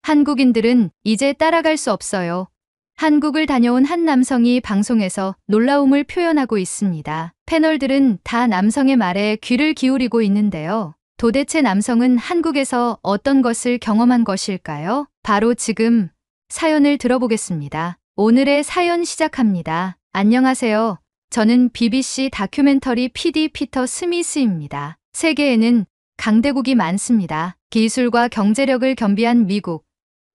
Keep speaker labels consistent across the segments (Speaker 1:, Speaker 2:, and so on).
Speaker 1: 한국인들은 이제 따라갈 수 없어요. 한국을 다녀온 한 남성이 방송에서 놀라움을 표현하고 있습니다. 패널들은 다 남성의 말에 귀를 기울이고 있는데요. 도대체 남성은 한국에서 어떤 것을 경험한 것일까요? 바로 지금 사연을 들어보겠습니다. 오늘의 사연 시작합니다. 안녕하세요. 저는 BBC 다큐멘터리 PD 피터 스미스입니다. 세계에는 강대국이 많습니다. 기술과 경제력을 겸비한 미국,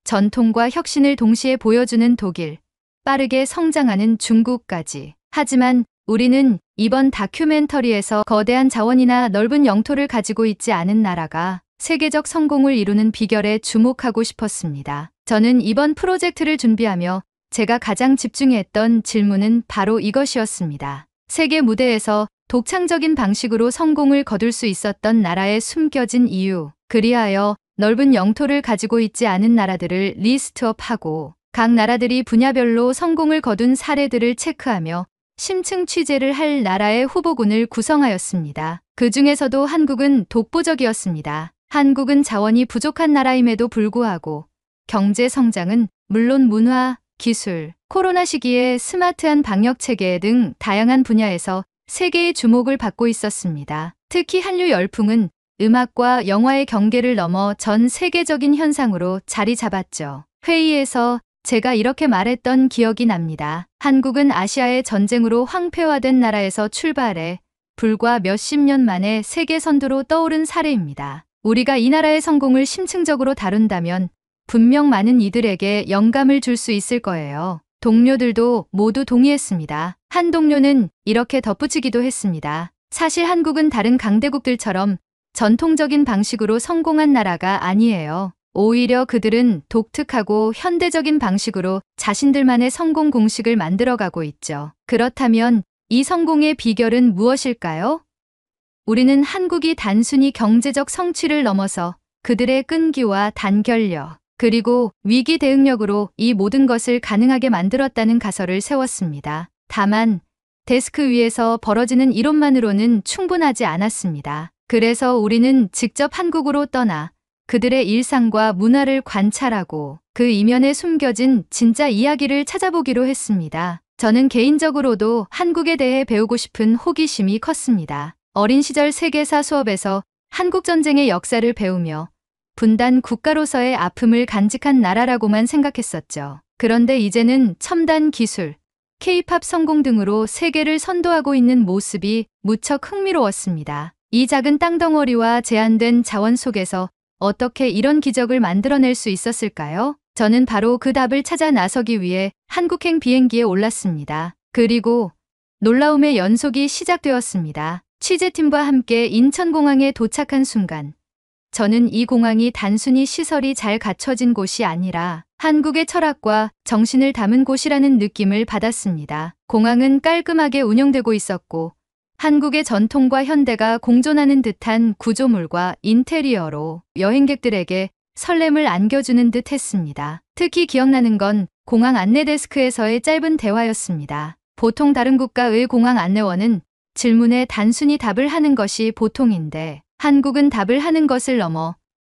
Speaker 1: 전통과 혁신을 동시에 보여주는 독일, 빠르게 성장하는 중국까지. 하지만 우리는 이번 다큐멘터리에서 거대한 자원이나 넓은 영토를 가지고 있지 않은 나라가 세계적 성공을 이루는 비결에 주목하고 싶었습니다. 저는 이번 프로젝트를 준비하며 제가 가장 집중했던 질문은 바로 이것이었습니다. 세계 무대에서 독창적인 방식으로 성공을 거둘 수 있었던 나라의 숨겨진 이유, 그리하여 넓은 영토를 가지고 있지 않은 나라들을 리스트업하고 각 나라들이 분야별로 성공을 거둔 사례들을 체크하며 심층 취재를 할 나라의 후보군을 구성하였습니다. 그 중에서도 한국은 독보적이었습니다. 한국은 자원이 부족한 나라임에도 불구하고 경제 성장은 물론 문화, 기술, 코로나 시기에 스마트한 방역 체계 등 다양한 분야에서 세계의 주목을 받고 있었습니다. 특히 한류 열풍은 음악과 영화의 경계를 넘어 전 세계적인 현상으로 자리 잡았죠. 회의에서 제가 이렇게 말했던 기억이 납니다. 한국은 아시아의 전쟁으로 황폐화된 나라에서 출발해 불과 몇십 년 만에 세계 선두로 떠오른 사례입니다. 우리가 이 나라의 성공을 심층적으로 다룬다면 분명 많은 이들에게 영감을 줄 수 있을 거예요. 동료들도 모두 동의했습니다. 한 동료는 이렇게 덧붙이기도 했습니다. 사실 한국은 다른 강대국들처럼 전통적인 방식으로 성공한 나라가 아니에요. 오히려 그들은 독특하고 현대적인 방식으로 자신들만의 성공 공식을 만들어가고 있죠. 그렇다면 이 성공의 비결은 무엇일까요? 우리는 한국이 단순히 경제적 성취를 넘어서 그들의 끈기와 단결력, 그리고 위기 대응력으로 이 모든 것을 가능하게 만들었다는 가설을 세웠습니다. 다만 데스크 위에서 벌어지는 이론만으로는 충분하지 않았습니다. 그래서 우리는 직접 한국으로 떠나 그들의 일상과 문화를 관찰하고 그 이면에 숨겨진 진짜 이야기를 찾아보기로 했습니다. 저는 개인적으로도 한국에 대해 배우고 싶은 호기심이 컸습니다. 어린 시절 세계사 수업에서 한국전쟁의 역사를 배우며 분단 국가로서의 아픔을 간직한 나라라고만 생각했었죠. 그런데 이제는 첨단 기술, K-팝 성공 등으로 세계를 선도하고 있는 모습이 무척 흥미로웠습니다. 이 작은 땅덩어리와 제한된 자원 속에서 어떻게 이런 기적을 만들어낼 수 있었을까요? 저는 바로 그 답을 찾아 나서기 위해 한국행 비행기에 올랐습니다. 그리고 놀라움의 연속이 시작되었습니다. 취재팀과 함께 인천공항에 도착한 순간 저는 이 공항이 단순히 시설이 잘 갖춰진 곳이 아니라 한국의 철학과 정신을 담은 곳이라는 느낌을 받았습니다. 공항은 깔끔하게 운영되고 있었고 한국의 전통과 현대가 공존하는 듯한 구조물과 인테리어로 여행객들에게 설렘을 안겨주는 듯 했습니다. 특히 기억나는 건 공항 안내 데스크에서의 짧은 대화였습니다. 보통 다른 국가의 공항 안내원은 질문에 단순히 답을 하는 것이 보통인데 한국은 답을 하는 것을 넘어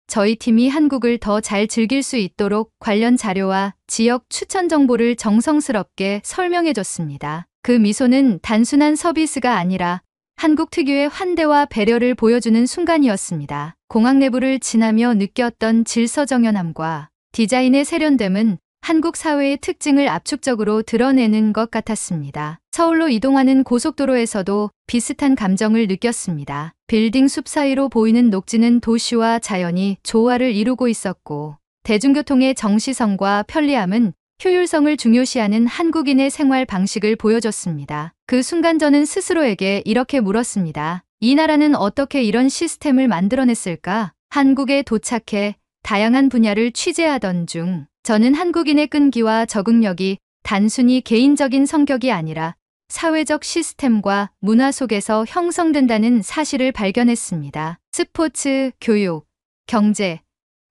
Speaker 1: 저희 팀이 한국을 더 잘 즐길 수 있도록 관련 자료와 지역 추천 정보를 정성스럽게 설명해줬습니다. 그 미소는 단순한 서비스가 아니라 한국 특유의 환대와 배려를 보여주는 순간이었습니다. 공항 내부를 지나며 느꼈던 질서정연함과 디자인의 세련됨은 한국 사회의 특징을 압축적으로 드러내는 것 같았습니다. 서울로 이동하는 고속도로에서도 비슷한 감정을 느꼈습니다. 빌딩 숲 사이로 보이는 녹지는 도시와 자연이 조화를 이루고 있었고 대중교통의 정시성과 편리함은 효율성을 중요시하는 한국인의 생활 방식을 보여줬습니다. 그 순간 저는 스스로에게 이렇게 물었습니다. 이 나라는 어떻게 이런 시스템을 만들어냈을까? 한국에 도착해 다양한 분야를 취재하던 중 저는 한국인의 끈기와 적응력이 단순히 개인적인 성격이 아니라 사회적 시스템과 문화 속에서 형성된다는 사실을 발견했습니다. 스포츠, 교육, 경제,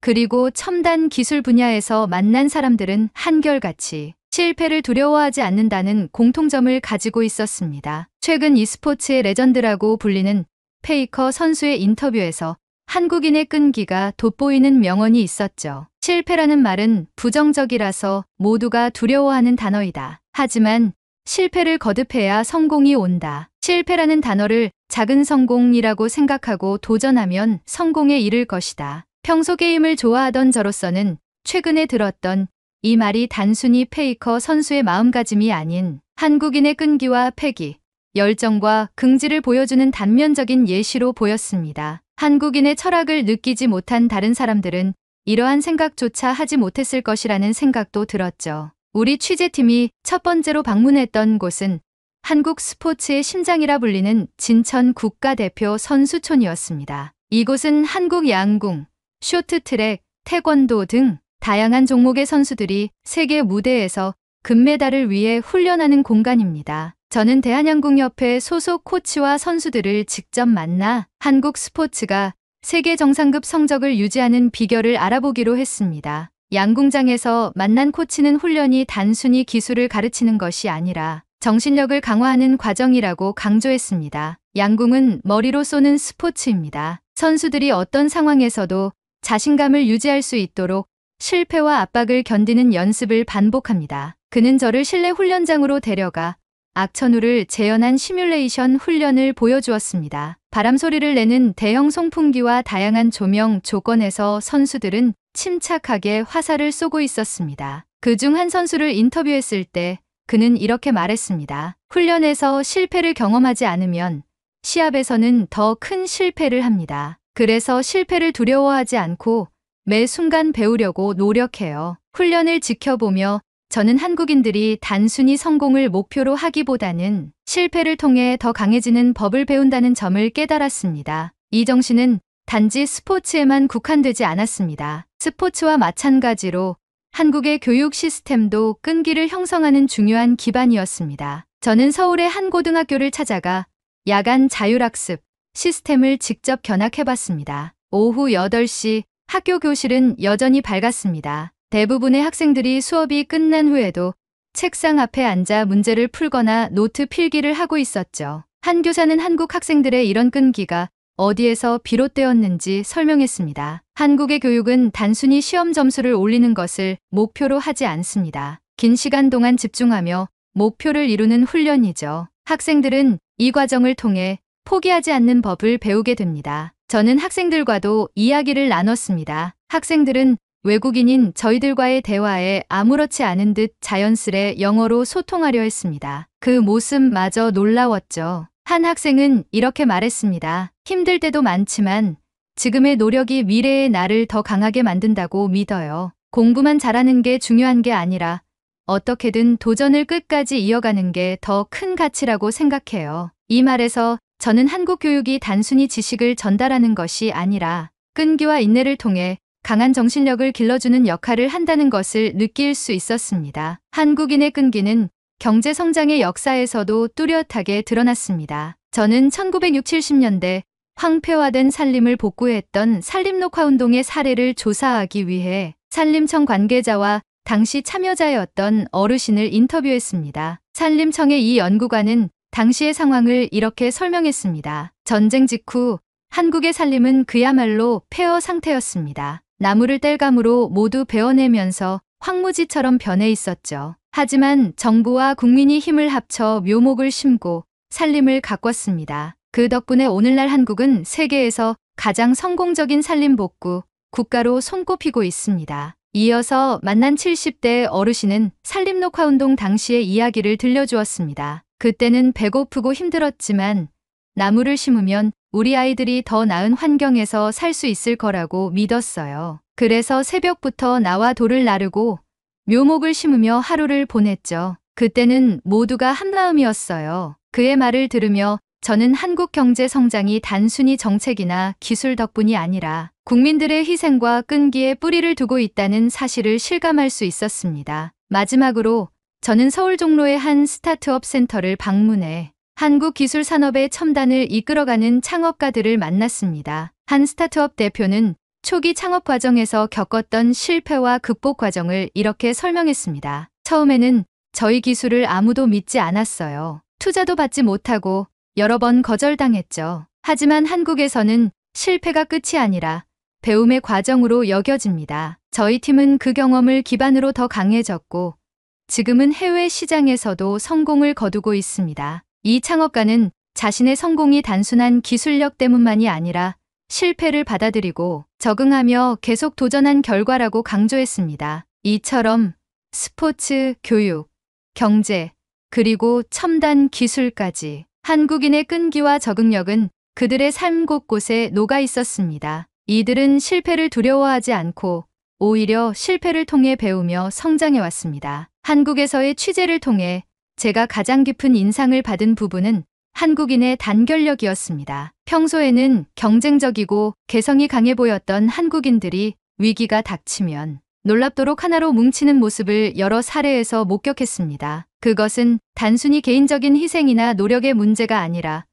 Speaker 1: 그리고 첨단 기술 분야에서 만난 사람들은 한결같이 실패를 두려워하지 않는다는 공통점을 가지고 있었습니다. 최근 e스포츠의 레전드라고 불리는 페이커 선수의 인터뷰에서 한국인의 끈기가 돋보이는 명언이 있었죠. 실패라는 말은 부정적이라서 모두가 두려워하는 단어이다. 하지만 실패를 거듭해야 성공이 온다. 실패라는 단어를 작은 성공이라고 생각하고 도전하면 성공에 이를 것이다. 평소 게임을 좋아하던 저로서는 최근에 들었던 이 말이 단순히 페이커 선수의 마음가짐이 아닌 한국인의 끈기와 패기, 열정과 긍지를 보여주는 단면적인 예시로 보였습니다. 한국인의 철학을 느끼지 못한 다른 사람들은 이러한 생각조차 하지 못했을 것이라는 생각도 들었죠. 우리 취재팀이 첫 번째로 방문했던 곳은 한국 스포츠의 심장이라 불리는 진천 국가대표 선수촌이었습니다. 이곳은 한국 양궁, 쇼트트랙, 태권도 등 다양한 종목의 선수들이 세계 무대에서 금메달을 위해 훈련하는 공간입니다. 저는 대한양궁협회 소속 코치와 선수들을 직접 만나 한국 스포츠가 세계 정상급 성적을 유지하는 비결을 알아보기로 했습니다. 양궁장에서 만난 코치는 훈련이 단순히 기술을 가르치는 것이 아니라 정신력을 강화하는 과정이라고 강조했습니다. 양궁은 머리로 쏘는 스포츠입니다. 선수들이 어떤 상황에서도 자신감을 유지할 수 있도록 실패와 압박을 견디는 연습을 반복합니다. 그는 저를 실내 훈련장으로 데려가 악천후를 재현한 시뮬레이션 훈련을 보여주었습니다. 바람 소리를 내는 대형 송풍기와 다양한 조명 조건에서 선수들은 침착하게 화살을 쏘고 있었습니다. 그중 한 선수를 인터뷰했을 때 그는 이렇게 말했습니다. 훈련에서 실패를 경험하지 않으면 시합에서는 더 큰 실패를 합니다. 그래서 실패를 두려워하지 않고 매 순간 배우려고 노력해요. 훈련을 지켜보며 저는 한국인들이 단순히 성공을 목표로 하기보다는 실패를 통해 더 강해지는 법을 배운다는 점을 깨달았습니다. 이 정신은 단지 스포츠에만 국한되지 않았습니다. 스포츠와 마찬가지로 한국의 교육 시스템도 끈기를 형성하는 중요한 기반이었습니다. 저는 서울의 한 고등학교를 찾아가 야간 자율학습 시스템을 직접 견학해봤습니다. 오후 8시 학교 교실은 여전히 밝았습니다. 대부분의 학생들이 수업이 끝난 후에도 책상 앞에 앉아 문제를 풀거나 노트 필기를 하고 있었죠. 한 교사는 한국 학생들의 이런 끈기가 어디에서 비롯되었는지 설명했습니다. 한국의 교육은 단순히 시험 점수를 올리는 것을 목표로 하지 않습니다. 긴 시간 동안 집중하며 목표를 이루는 훈련이죠. 학생들은 이 과정을 통해 포기하지 않는 법을 배우게 됩니다. 저는 학생들과도 이야기를 나눴습니다. 학생들은 외국인인 저희들과의 대화에 아무렇지 않은 듯 자연스레 영어로 소통하려 했습니다. 그 모습마저 놀라웠죠. 한 학생은 이렇게 말했습니다. 힘들 때도 많지만 지금의 노력이 미래의 나를 더 강하게 만든다고 믿어요. 공부만 잘하는 게 중요한 게 아니라 어떻게든 도전을 끝까지 이어가는 게 더 큰 가치라고 생각해요. 이 말에서 저는 한국 교육이 단순히 지식을 전달하는 것이 아니라 끈기와 인내를 통해 강한 정신력을 길러주는 역할을 한다는 것을 느낄 수 있었습니다. 한국인의 끈기는 경제 성장의 역사에서도 뚜렷하게 드러났습니다. 저는 1960, 70년대 황폐화된 산림을 복구했던 산림녹화운동의 사례를 조사하기 위해 산림청 관계자와 당시 참여자였던 어르신을 인터뷰했습니다. 산림청의 이 연구관은 당시의 상황을 이렇게 설명했습니다. 전쟁 직후 한국의 산림은 그야말로 폐허 상태였습니다. 나무를 땔감으로 모두 베어내면서 황무지처럼 변해 있었죠. 하지만 정부와 국민이 힘을 합쳐 묘목을 심고 산림을 가꿨습니다. 그 덕분에 오늘날 한국은 세계에서 가장 성공적인 산림 복구 국가로 손꼽히고 있습니다. 이어서 만난 70대 어르신은 산림녹화운동 당시의 이야기를 들려주었습니다. 그때는 배고프고 힘들었지만 나무를 심으면 우리 아이들이 더 나은 환경에서 살 수 있을 거라고 믿었어요. 그래서 새벽부터 나와 돌을 나르고 묘목을 심으며 하루를 보냈죠. 그때는 모두가 한마음이었어요. 그의 말을 들으며 저는 한국 경제 성장이 단순히 정책이나 기술 덕분이 아니라 국민들의 희생과 끈기에 뿌리를 두고 있다는 사실을 실감할 수 있었습니다. 마지막으로 저는 서울 종로의 한 스타트업 센터를 방문해 한국 기술 산업의 첨단을 이끌어가는 창업가들을 만났습니다. 한 스타트업 대표는 초기 창업 과정에서 겪었던 실패와 극복 과정을 이렇게 설명했습니다. 처음에는 저희 기술을 아무도 믿지 않았어요. 투자도 받지 못하고 여러 번 거절당했죠. 하지만 한국에서는 실패가 끝이 아니라 배움의 과정으로 여겨집니다. 저희 팀은 그 경험을 기반으로 더 강해졌고 지금은 해외 시장에서도 성공을 거두고 있습니다. 이 창업가는 자신의 성공이 단순한 기술력 때문만이 아니라 실패를 받아들이고 적응하며 계속 도전한 결과라고 강조했습니다. 이처럼 스포츠, 교육, 경제, 그리고 첨단 기술까지 한국인의 끈기와 적응력은 그들의 삶 곳곳에 녹아 있었습니다. 이들은 실패를 두려워하지 않고 오히려 실패를 통해 배우며 성장해 왔습니다. 한국에서의 취재를 통해 제가 가장 깊은 인상을 받은 부분은 한국인의 단결력이었습니다. 평소에는 경쟁적이고 개성이 강해 보였던 한국인들이 위기가 닥치면 놀랍도록 하나로 뭉치는 모습을 여러 사례에서 목격했습니다. 그것은 단순히 개인적인 희생이나 노력의 문제가 아니라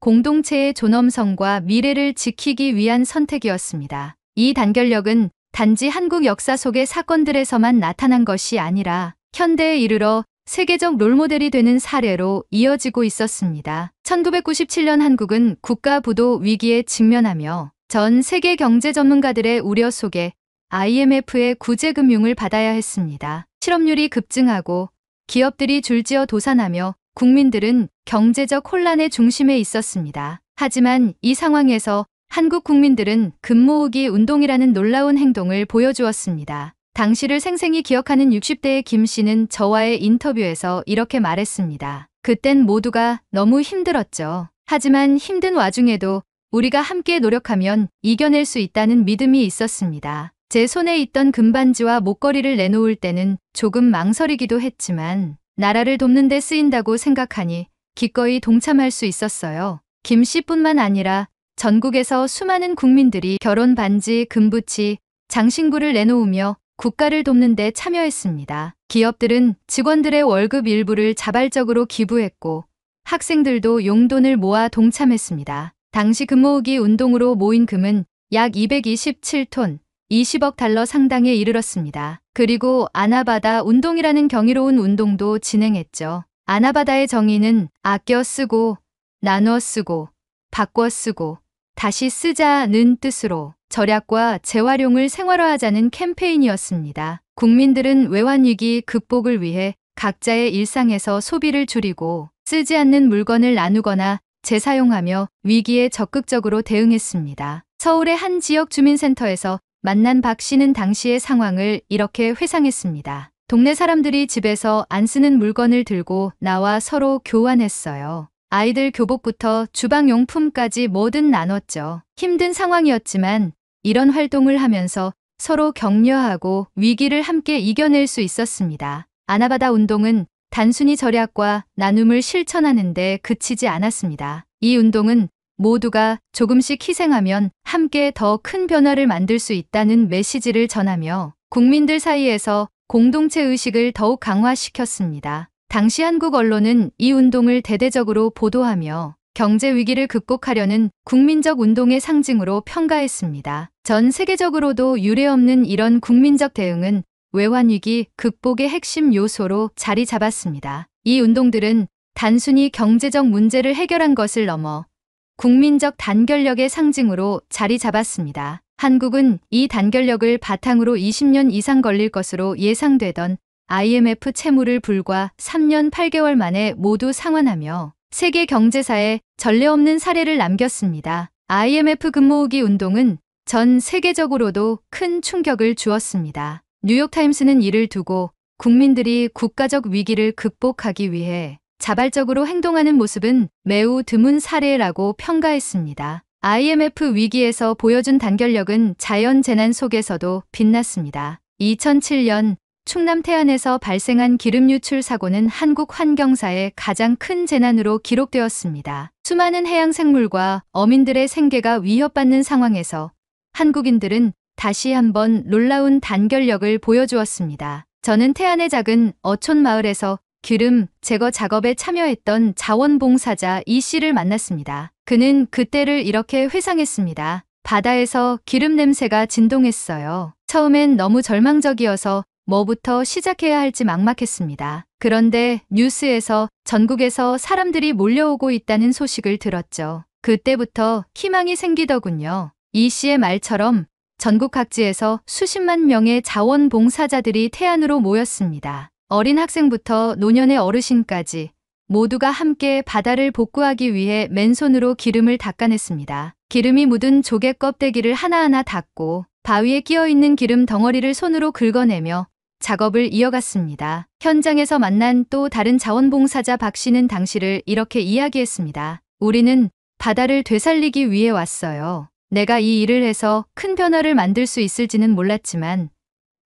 Speaker 1: 공동체의 존엄성과 미래를 지키기 위한 선택이었습니다. 이 단결력은 단지 한국 역사 속의 사건들에서만 나타난 것이 아니라 현대에 이르러 세계적 롤모델이 되는 사례로 이어지고 있었습니다. 1997년 한국은 국가부도 위기에 직면하며 전 세계 경제 전문가들의 우려 속에 IMF의 구제금융을 받아야 했습니다. 실업률이 급증하고 기업들이 줄지어 도산하며 국민들은 경제적 혼란의 중심에 있었습니다. 하지만 이 상황에서 한국 국민들은 금 모으기 운동이라는 놀라운 행동을 보여주었습니다. 당시를 생생히 기억하는 60대의 김 씨는 저와의 인터뷰에서 이렇게 말했습니다. 그땐 모두가 너무 힘들었죠. 하지만 힘든 와중에도 우리가 함께 노력하면 이겨낼 수 있다는 믿음이 있었습니다. 제 손에 있던 금반지와 목걸이를 내놓을 때는 조금 망설이기도 했지만 나라를 돕는 데 쓰인다고 생각하니 기꺼이 동참할 수 있었어요. 김 씨뿐만 아니라 전국에서 수많은 국민들이 결혼 반지, 금부치, 장신구를 내놓으며 국가를 돕는 데 참여했습니다. 기업들은 직원들의 월급 일부를 자발적으로 기부했고 학생들도 용돈을 모아 동참했습니다. 당시 금 모으기 운동으로 모인 금은 약 227톤, 20억 달러 상당에 이르렀습니다. 그리고 아나바다 운동이라는 경이로운 운동도 진행했죠. 아나바다의 정의는 아껴 쓰고, 나눠 쓰고, 바꿔 쓰고, 다시 쓰자는 뜻으로 절약과 재활용을 생활화하자는 캠페인이었습니다. 국민들은 외환위기 극복을 위해 각자의 일상에서 소비를 줄이고 쓰지 않는 물건을 나누거나 재사용하며 위기에 적극적으로 대응했습니다. 서울의 한 지역 주민센터에서 만난 박 씨는 당시의 상황을 이렇게 회상했습니다. 동네 사람들이 집에서 안 쓰는 물건을 들고 나와 서로 교환했어요. 아이들 교복부터 주방용품까지 뭐든 나눴죠. 힘든 상황이었지만 이런 활동을 하면서 서로 격려하고 위기를 함께 이겨낼 수 있었습니다. 아나바다 운동은 단순히 절약과 나눔을 실천하는 데 그치지 않았습니다. 이 운동은 모두가 조금씩 희생하면 함께 더 큰 변화를 만들 수 있다는 메시지를 전하며 국민들 사이에서 공동체 의식을 더욱 강화시켰습니다. 당시 한국 언론은 이 운동을 대대적으로 보도하며 경제 위기를 극복하려는 국민적 운동의 상징으로 평가했습니다. 전 세계적으로도 유례없는 이런 국민적 대응은 외환위기 극복의 핵심 요소로 자리 잡았습니다. 이 운동들은 단순히 경제적 문제를 해결한 것을 넘어 국민적 단결력의 상징으로 자리 잡았습니다. 한국은 이 단결력을 바탕으로 20년 이상 걸릴 것으로 예상되던 IMF 채무를 불과 3년 8개월 만에 모두 상환하며 세계 경제사에 전례 없는 사례를 남겼습니다. IMF 금 모으기 운동은 전 세계적으로도 큰 충격을 주었습니다. 뉴욕타임스는 이를 두고 국민들이 국가적 위기를 극복하기 위해 자발적으로 행동하는 모습은 매우 드문 사례라고 평가했습니다. IMF 위기에서 보여준 단결력은 자연재난 속에서도 빛났습니다. 2007년 충남 태안에서 발생한 기름 유출 사고는 한국 환경사의 가장 큰 재난으로 기록되었습니다. 수많은 해양 생물과 어민들의 생계가 위협받는 상황에서 한국인들은 다시 한번 놀라운 단결력을 보여주었습니다. 저는 태안의 작은 어촌 마을에서 기름 제거 작업에 참여했던 자원봉사자 이 씨를 만났습니다. 그는 그때를 이렇게 회상했습니다. 바다에서 기름 냄새가 진동했어요. 처음엔 너무 절망적이어서 뭐부터 시작해야 할지 막막했습니다. 그런데 뉴스에서 전국에서 사람들이 몰려오고 있다는 소식을 들었죠. 그때부터 희망이 생기더군요. 이 씨의 말처럼 전국 각지에서 수십만 명의 자원봉사자들이 태안으로 모였습니다. 어린 학생부터 노년의 어르신까지 모두가 함께 바다를 복구하기 위해 맨손으로 기름을 닦아냈습니다. 기름이 묻은 조개 껍데기를 하나하나 닦고 바위에 끼어있는 기름 덩어리를 손으로 긁어내며 작업을 이어갔습니다. 현장에서 만난 또 다른 자원봉사자 박 씨는 당시를 이렇게 이야기했습니다. 우리는 바다를 되살리기 위해 왔어요. 내가 이 일을 해서 큰 변화를 만들 수 있을지는 몰랐지만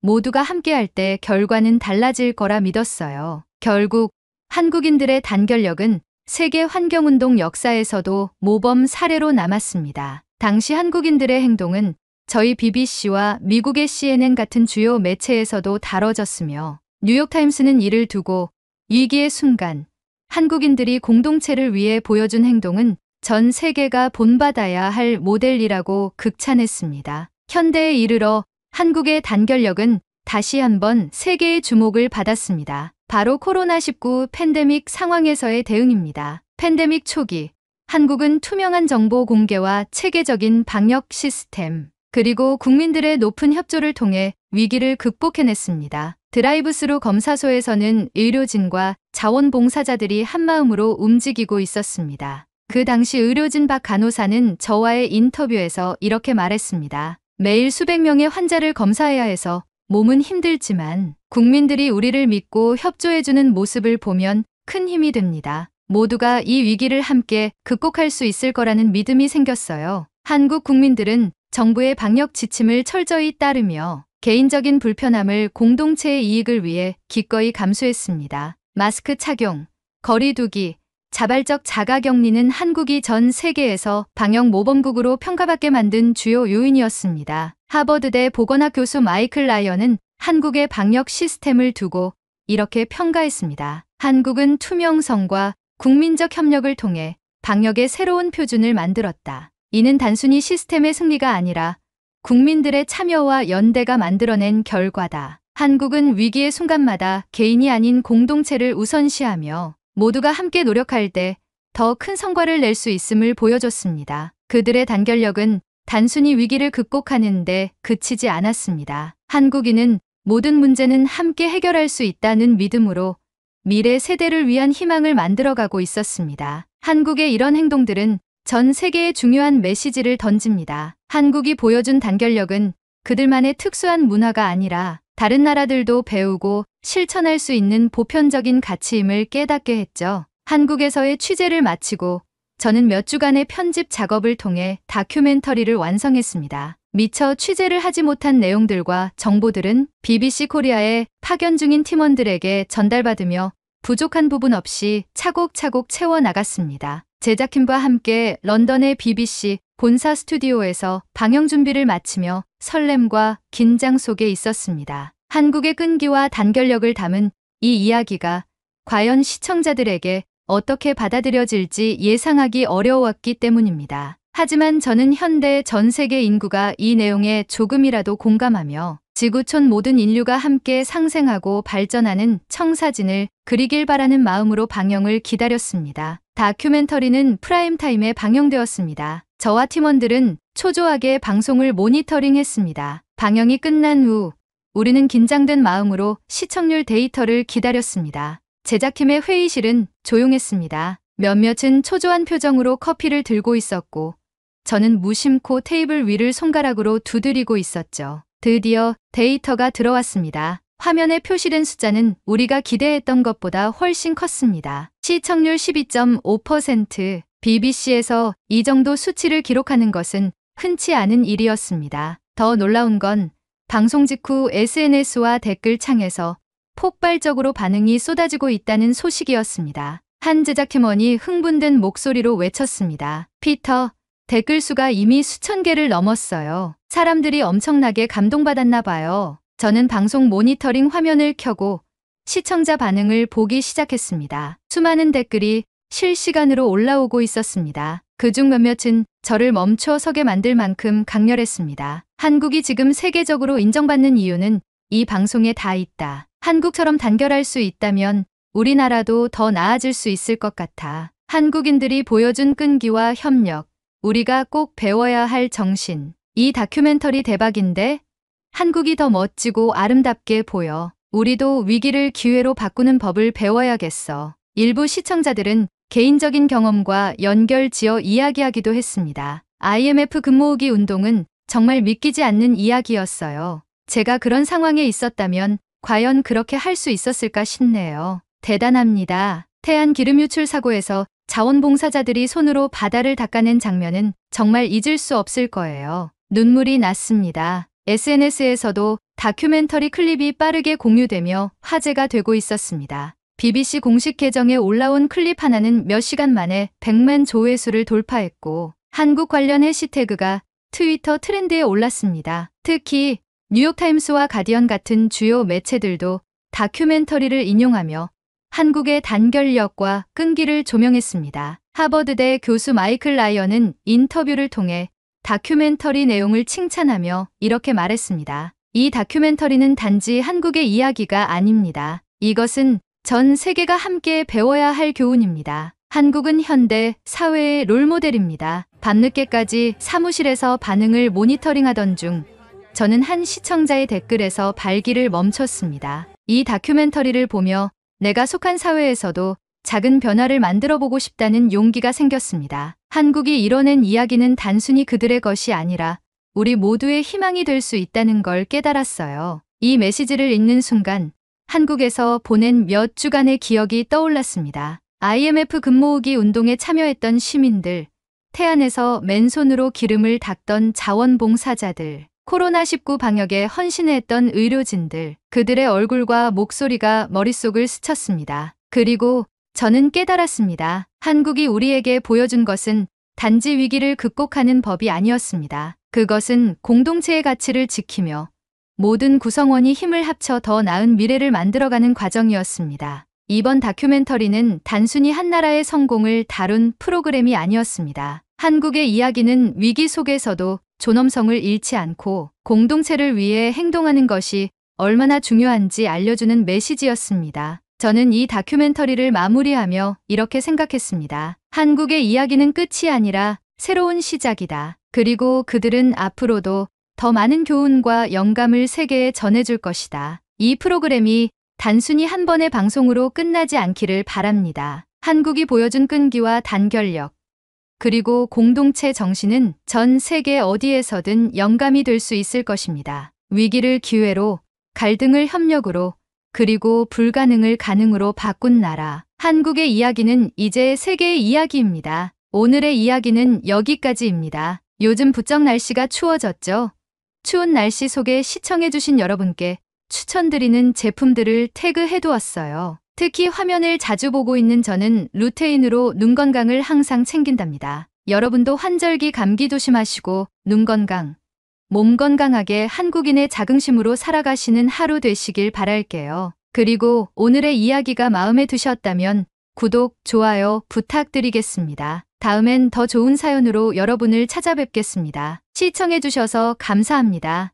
Speaker 1: 모두가 함께할 때 결과는 달라질 거라 믿었어요. 결국 한국인들의 단결력은 세계 환경운동 역사에서도 모범 사례로 남았습니다. 당시 한국인들의 행동은 저희 BBC와 미국의 CNN 같은 주요 매체에서도 다뤄졌으며 뉴욕타임스는 이를 두고 위기의 순간 한국인들이 공동체를 위해 보여준 행동은 전 세계가 본받아야 할 모델이라고 극찬했습니다. 현대에 이르러 한국의 단결력은 다시 한번 세계의 주목을 받았습니다. 바로 코로나19 팬데믹 상황에서의 대응입니다. 팬데믹 초기, 한국은 투명한 정보 공개와 체계적인 방역 시스템, 그리고 국민들의 높은 협조를 통해 위기를 극복해냈습니다. 드라이브스루 검사소에서는 의료진과 자원봉사자들이 한마음으로 움직이고 있었습니다. 그 당시 의료진 박 간호사는 저와의 인터뷰에서 이렇게 말했습니다. 매일 수백 명의 환자를 검사해야 해서 몸은 힘들지만 국민들이 우리를 믿고 협조해주는 모습을 보면 큰 힘이 됩니다. 모두가 이 위기를 함께 극복할 수 있을 거라는 믿음이 생겼어요. 한국 국민들은 정부의 방역 지침을 철저히 따르며 개인적인 불편함을 공동체의 이익을 위해 기꺼이 감수했습니다. 마스크 착용, 거리 두기, 자발적 자가격리는 한국이 전 세계에서 방역 모범국으로 평가받게 만든 주요 요인이었습니다. 하버드대 보건학 교수 마이클 라이언은 한국의 방역 시스템을 두고 이렇게 평가했습니다. 한국은 투명성과 국민적 협력을 통해 방역의 새로운 표준을 만들었다. 이는 단순히 시스템의 승리가 아니라 국민들의 참여와 연대가 만들어낸 결과다. 한국은 위기의 순간마다 개인이 아닌 공동체를 우선시하며 모두가 함께 노력할 때 더 큰 성과를 낼 수 있음을 보여줬습니다. 그들의 단결력은 단순히 위기를 극복하는 데 그치지 않았습니다. 한국인은 모든 문제는 함께 해결할 수 있다는 믿음으로 미래 세대를 위한 희망을 만들어가고 있었습니다. 한국의 이런 행동들은 전 세계에 중요한 메시지를 던집니다. 한국이 보여준 단결력은 그들만의 특수한 문화가 아니라 다른 나라들도 배우고 실천할 수 있는 보편적인 가치임을 깨닫게 했죠. 한국에서의 취재를 마치고 저는 몇 주간의 편집 작업을 통해 다큐멘터리를 완성했습니다. 미처 취재를 하지 못한 내용들과 정보들은 BBC 코리아에 파견 중인 팀원들에게 전달받으며 부족한 부분 없이 차곡차곡 채워나갔습니다. 제작팀과 함께 런던의 BBC 본사 스튜디오에서 방영 준비를 마치며 설렘과 긴장 속에 있었습니다. 한국의 끈기와 단결력을 담은 이 이야기가 과연 시청자들에게 어떻게 받아들여질지 예상하기 어려웠기 때문입니다. 하지만 저는 현대 전 세계 인구가 이 내용에 조금이라도 공감하며 지구촌 모든 인류가 함께 상생하고 발전하는 청사진을 그리길 바라는 마음으로 방영을 기다렸습니다. 다큐멘터리는 프라임타임에 방영되었습니다. 저와 팀원들은 초조하게 방송을 모니터링했습니다. 방영이 끝난 후 우리는 긴장된 마음으로 시청률 데이터를 기다렸습니다. 제작팀의 회의실은 조용했습니다. 몇몇은 초조한 표정으로 커피를 들고 있었고 저는 무심코 테이블 위를 손가락으로 두드리고 있었죠. 드디어 데이터가 들어왔습니다. 화면에 표시된 숫자는 우리가 기대했던 것보다 훨씬 컸습니다. 시청률 12.5%. BBC에서 이 정도 수치를 기록하는 것은 흔치 않은 일이었습니다. 더 놀라운 건 방송 직후 SNS와 댓글창에서 폭발적으로 반응이 쏟아지고 있다는 소식이었습니다. 한 제작팀원이 흥분된 목소리로 외쳤습니다. 피터, 댓글 수가 이미 수천 개를 넘었어요. 사람들이 엄청나게 감동받았나 봐요. 저는 방송 모니터링 화면을 켜고 시청자 반응을 보기 시작했습니다. 수많은 댓글이 실시간으로 올라오고 있었습니다. 그중 몇몇은 저를 멈춰 서게 만들 만큼 강렬했습니다. 한국이 지금 세계적으로 인정받는 이유는 이 방송에 다 있다. 한국처럼 단결할 수 있다면 우리나라도 더 나아질 수 있을 것 같아. 한국인들이 보여준 끈기와 협력, 우리가 꼭 배워야 할 정신, 이 다큐멘터리 대박인데? 한국이 더 멋지고 아름답게 보여. 우리도 위기를 기회로 바꾸는 법을 배워야겠어. 일부 시청자들은 개인적인 경험과 연결 지어 이야기하기도 했습니다. IMF 금모으기 운동은 정말 믿기지 않는 이야기였어요. 제가 그런 상황에 있었다면 과연 그렇게 할 수 있었을까 싶네요. 대단합니다. 태안 기름 유출 사고에서 자원봉사자들이 손으로 바다를 닦아낸 장면은 정말 잊을 수 없을 거예요. 눈물이 났습니다. SNS에서도 다큐멘터리 클립이 빠르게 공유되며 화제가 되고 있었습니다. BBC 공식 계정에 올라온 클립 하나는 몇 시간 만에 100만 조회수를 돌파했고 한국 관련 해시태그가 트위터 트렌드에 올랐습니다. 특히 뉴욕타임스와 가디언 같은 주요 매체들도 다큐멘터리를 인용하며 한국의 단결력과 끈기를 조명했습니다. 하버드대 교수 마이클 라이언은 인터뷰를 통해 다큐멘터리 내용을 칭찬하며 이렇게 말했습니다. 이 다큐멘터리는 단지 한국의 이야기가 아닙니다. 이것은 전 세계가 함께 배워야 할 교훈입니다. 한국은 현대 사회의 롤모델입니다. 밤늦게까지 사무실에서 반응을 모니터링하던 중 저는 한 시청자의 댓글에서 발기를 멈췄습니다. 이 다큐멘터리를 보며 내가 속한 사회에서도 작은 변화를 만들어 보고 싶다는 용기가 생겼습니다. 한국이 이뤄낸 이야기는 단순히 그들의 것이 아니라 우리 모두의 희망이 될 수 있다는 걸 깨달았어요. 이 메시지를 읽는 순간 한국에서 보낸 몇 주간의 기억이 떠올랐습니다. IMF 금모으기 운동에 참여했던 시민들, 태안에서 맨손으로 기름을 닦던 자원봉사자들, 코로나19 방역에 헌신했던 의료진들, 그들의 얼굴과 목소리가 머릿속을 스쳤습니다. 그리고 저는 깨달았습니다. 한국이 우리에게 보여준 것은 단지 위기를 극복하는 법이 아니었습니다. 그것은 공동체의 가치를 지키며 모든 구성원이 힘을 합쳐 더 나은 미래를 만들어가는 과정이었습니다. 이번 다큐멘터리는 단순히 한 나라의 성공을 다룬 프로그램이 아니었습니다. 한국의 이야기는 위기 속에서도 존엄성을 잃지 않고 공동체를 위해 행동하는 것이 얼마나 중요한지 알려주는 메시지였습니다. 저는 이 다큐멘터리를 마무리하며 이렇게 생각했습니다. 한국의 이야기는 끝이 아니라 새로운 시작이다. 그리고 그들은 앞으로도 더 많은 교훈과 영감을 세계에 전해줄 것이다. 이 프로그램이 단순히 한 번의 방송으로 끝나지 않기를 바랍니다. 한국이 보여준 끈기와 단결력, 그리고 공동체 정신은 전 세계 어디에서든 영감이 될 수 있을 것입니다. 위기를 기회로, 갈등을 협력으로, 그리고 불가능을 가능으로 바꾼 나라. 한국의 이야기는 이제 세계의 이야기입니다. 오늘의 이야기는 여기까지입니다. 요즘 부쩍 날씨가 추워졌죠? 추운 날씨 속에 시청해주신 여러분께 추천드리는 제품들을 태그해두었어요. 특히 화면을 자주 보고 있는 저는 루테인으로 눈 건강을 항상 챙긴답니다. 여러분도 환절기 감기 조심하시고 눈 건강, 몸 건강하게 한국인의 자긍심으로 살아가시는 하루 되시길 바랄게요. 그리고 오늘의 이야기가 마음에 드셨다면 구독, 좋아요 부탁드리겠습니다. 다음엔 더 좋은 사연으로 여러분을 찾아뵙겠습니다. 시청해주셔서 감사합니다.